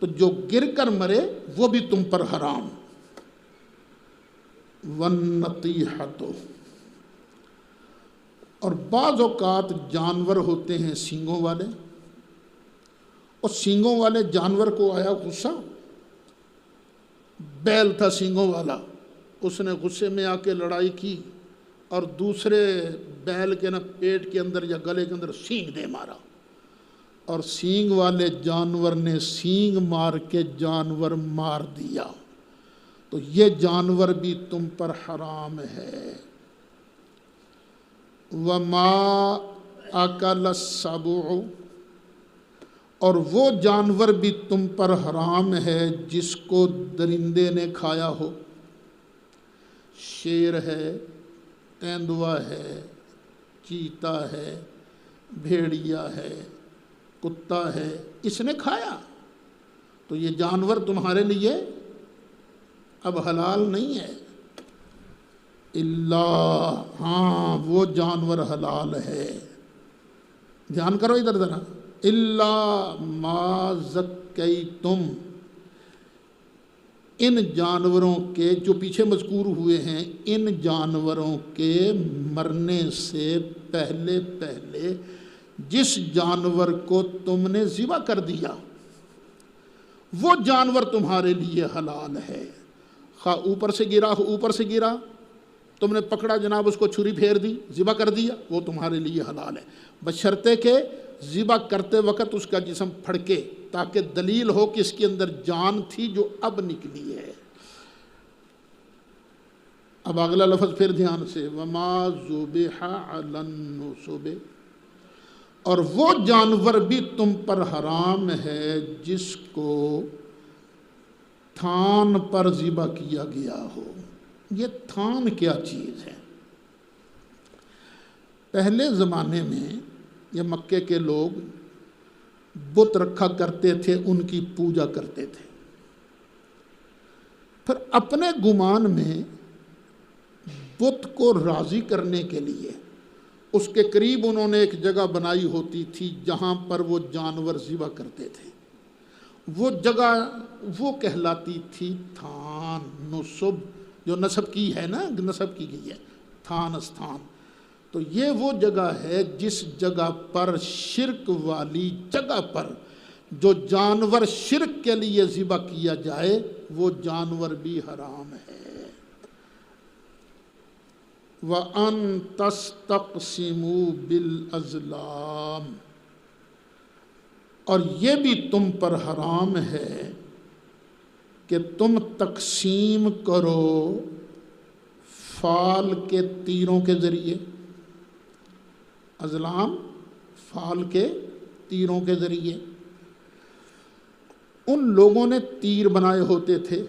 تو جو گر کر مرے وہ بھی تم پر حرام۔ وَالنَّطِيحَةُ، اور بعض اوقات جانور ہوتے ہیں سینگوں والے، اور سینگوں والے جانور کو آیا غصہ، بیل تھا سینگوں والا، اس نے غصے میں آ کے لڑائی کی اور دوسرے بیل کے پیٹ کے اندر یا گلے کے اندر سینگ دے مارا، اور سینگ والے جانور نے سینگ مار کے جانور مار دیا، تو یہ جانور بھی تم پر حرام ہے۔ وَمَا أَكَلَ السَّبُعُ، اور وہ جانور بھی تم پر حرام ہے جس کو درندے نے کھایا ہو، شیر ہے، تیندوا ہے، چیتا ہے، بھیڑیا ہے، کتا ہے، اس نے کھایا، تو یہ جانور تمہارے لیے اب حلال نہیں ہے۔ اللہ، ہاں وہ جانور حلال ہے، دھیان کرو ادھر ذرا، اللہ ما زکیتم، ان جانوروں کے جو پیچھے مذکور ہوئے ہیں، ان جانوروں کے مرنے سے پہلے جس جانور کو تم نے ذبح کر دیا وہ جانور تمہارے لیے حلال ہے، خواہ اوپر سے گرا تم نے پکڑا جناب، اس کو چھری پھیر دی، ذبح کر دیا، وہ تمہارے لیے حلال ہے، بشرطے کہ ذبح کرتے وقت اس کا جسم پھڑکے، تاکہ دلیل ہو کہ اس کے اندر جان تھی جو اب نکلی ہے۔ اب اگلا لفظ پھر دھیان سے، وَمَا ذُبِحَ عَلَى النُّصُبِ، اور وہ جانور بھی تم پر حرام ہے جس کو تھان پر ذبح کیا گیا ہو۔ یہ تھان کیا چیز ہے؟ پہلے زمانے میں یہ مکے کے لوگ بت رکھا کرتے تھے، ان کی پوجا کرتے تھے، پھر اپنے گمان میں بت کو راضی کرنے کے لیے اس کے قریب انہوں نے ایک جگہ بنائی ہوتی تھی جہاں پر وہ جانور ذبح کرتے تھے، وہ جگہ وہ کہلاتی تھی تھان، نصب جو نصب کی ہے نا، نصب کی گئی ہے، تھان استھان۔ تو یہ وہ جگہ ہے جس جگہ پر شرک والی جگہ پر جو جانور شرک کے لیے ذبح کیا جائے وہ جانور بھی حرام ہے۔ وَأَن تَسْتَقْسِمُوا بِالْأَزْلَامِ، اور یہ بھی تم پر حرام ہے کہ تم تقسیم کرو فال کے تیروں کے ذریعے، ازلام فال کے تیروں کے ذریعے۔ ان لوگوں نے تیر بنائے ہوتے تھے،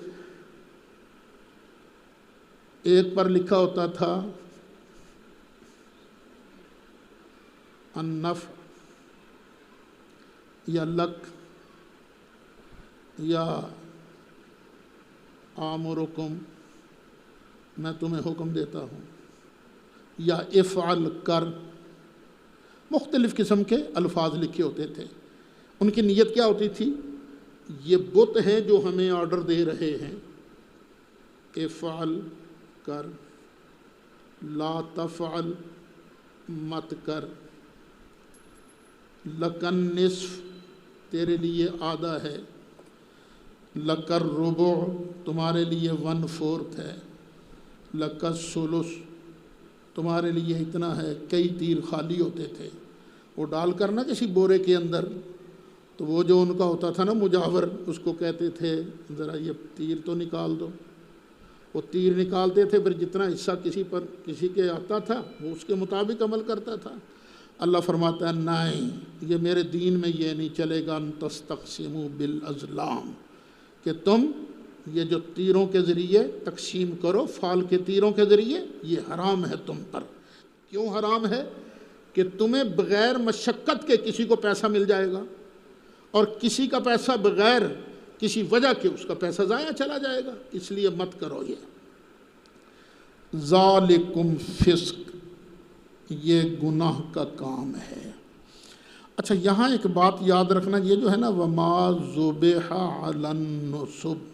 ایک پر لکھا ہوتا تھا النفع یا لک یا آمرکم، میں تمہیں حکم دیتا ہوں، یا افعل کر، مختلف قسم کے الفاظ لکھے ہوتے تھے۔ ان کی نیت کیا ہوتی تھی؟ یہ بت ہیں جو ہمیں آرڈر دے رہے ہیں، افعل کر، لا تفعل مت کر، لکن نصف تیرے لیے آدھا ہے، لکر ربع تمہارے لیے 1/4 ہے، لکر ثلث تمہارے لیے اتنا ہے۔ کئی تیر خالی ہوتے تھے، وہ ڈال کر نا کسی بورے کے اندر، تو وہ جو ان کا ہوتا تھا نا مجاور، اس کو کہتے تھے ذرا یہ تیر تو نکال دو، وہ تیر نکالتے تھے، پھر جتنا حصہ کسی کے آتا تھا وہ اس کے مطابق عمل کرتا تھا۔ اللہ فرماتا ہے نہیں، یہ میرے دین میں یہ نہیں چلے گا، ان تستقسموا بالازلام، کہ تم یہ جو تیروں کے ذریعے تقسیم کرو، فال کے تیروں کے ذریعے، یہ حرام ہے تم پر۔ کیوں حرام ہے؟ کہ تمہیں بغیر مشقت کے کسی کو پیسہ مل جائے گا، اور کسی کا پیسہ بغیر کسی وجہ کے اس کا پیسہ ضائع چلا جائے گا، اس لیے مت کرو یہ۔ ذالکم فسق، یہ گناہ کا کام ہے۔ اچھا یہاں ایک بات یاد رکھنا، یہ جو ہے نا وما ذبح علی النصب،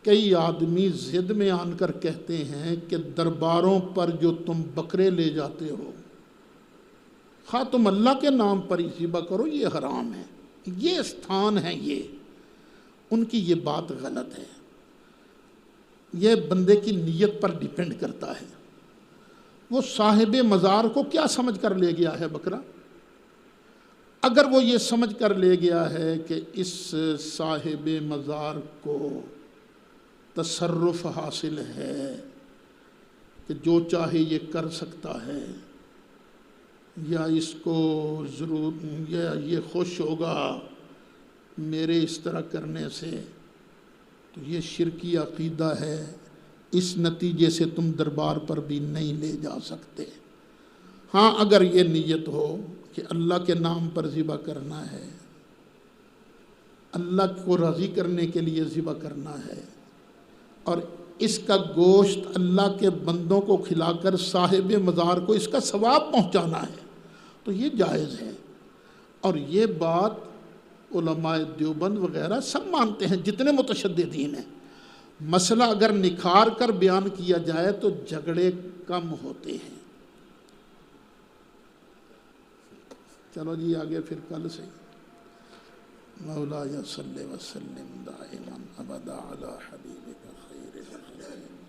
کئی آدمی ضد میں آن کر کہتے ہیں کہ درباروں پر جو تم بکرے لے جاتے ہو، خواہ تم اللہ کے نام پر ہی ذبح کرو، یہ حرام ہے، یہ استھان ہے، یہ ان کی یہ بات غلط ہے۔ یہ بندے کی نیت پر ڈیپینڈ کرتا ہے، وہ صاحب مزار کو کیا سمجھ کر لے گیا ہے بکرا۔ اگر وہ یہ سمجھ کر لے گیا ہے کہ اس صاحب مزار کو تصرف حاصل ہے کہ جو چاہے یہ کر سکتا ہے، یا اس کو ضرور یا یہ خوش ہوگا میرے اس طرح کرنے سے، تو یہ شرکی عقیدہ ہے، اس نتیجے سے تم دربار پر بھی نہیں لے جا سکتے۔ ہاں اگر یہ نیت ہو کہ اللہ کے نام پر ذبح کرنا ہے، اللہ کو راضی کرنے کے لیے ذبح کرنا ہے، اور اس کا گوشت اللہ کے بندوں کو کھلا کر صاحب مزار کو اس کا ثواب پہنچانا ہے، تو یہ جائز ہے۔ اور یہ بات علماء دیوبند وغیرہ سب مانتے ہیں، جتنے متشددین ہیں۔ مسئلہ اگر نکھار کر بیان کیا جائے تو جھگڑے کم ہوتے ہیں۔ چلو جی آگے پھر کل سے۔ مولا صلی وسلم دائما ابدا علی حبیبک خیر الخلق